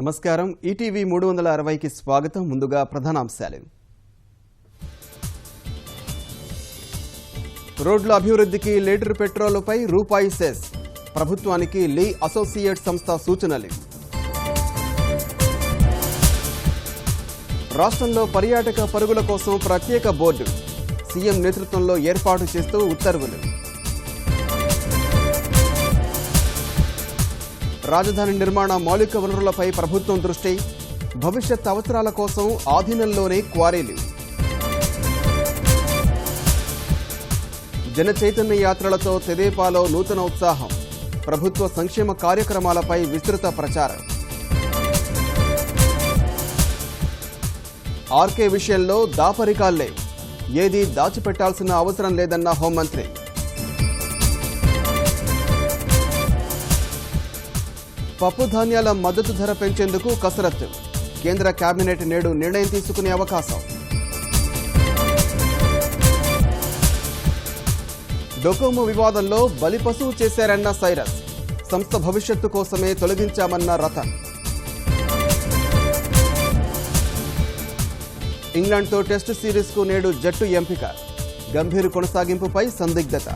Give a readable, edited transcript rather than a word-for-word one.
నమస్కారం ఈటీవీ 360కి స్వాగతం. ముందుగా ప్రధానాంశాలు. రోడ్ల అభివృద్ధికి లీటర్ పెట్రోలుపై రూపాయి సెస్. ప్రభుత్వానికి లీ అసోసియేట్ సంస్థ సూచనలు. రాష్ట్రంలో పర్యాటక పరుగుల కోసం ప్రత్యేక బోర్డు. సీఎం నేతృత్వంలో ఏర్పాటు చేస్తూ ఉత్తర్వులు. రాజధాని నిర్మాణ మౌలిక వనరులపై ప్రభుత్వం దృష్టి. భవిష్యత్ అవసరాల కోసం ఆధీనంలోనే క్వారీలు. జన చైతన్య యాత్రలతో తెదేపాలో నూతన ఉత్సాహం. ప్రభుత్వ సంక్షేమ కార్యక్రమాలపై విస్తృత ప్రచారం. ఆర్కే విషయంలో దాపరికాల్లే. ఏదీ దాచిపెట్టాల్సిన అవసరం లేదన్న హోంమంత్రి. పప్పు ధాన్యాల మద్దతు ధర పెంచేందుకు కసరత్తు. కేంద్ర కేబినెట్ నేడు నిర్ణయం తీసుకునే అవకాశం. డొకోమో వివాదంలో బలిపశువు చేశారన్న సైరస్. సంస్థ భవిష్యత్తు కోసమే తొలగించామన్న రతన్. ఇంగ్లాండ్తో టెస్టు సిరీస్కు నేడు జట్టు ఎంపిక. గంభీర్ కొనసాగింపుపై సందిగ్ధత.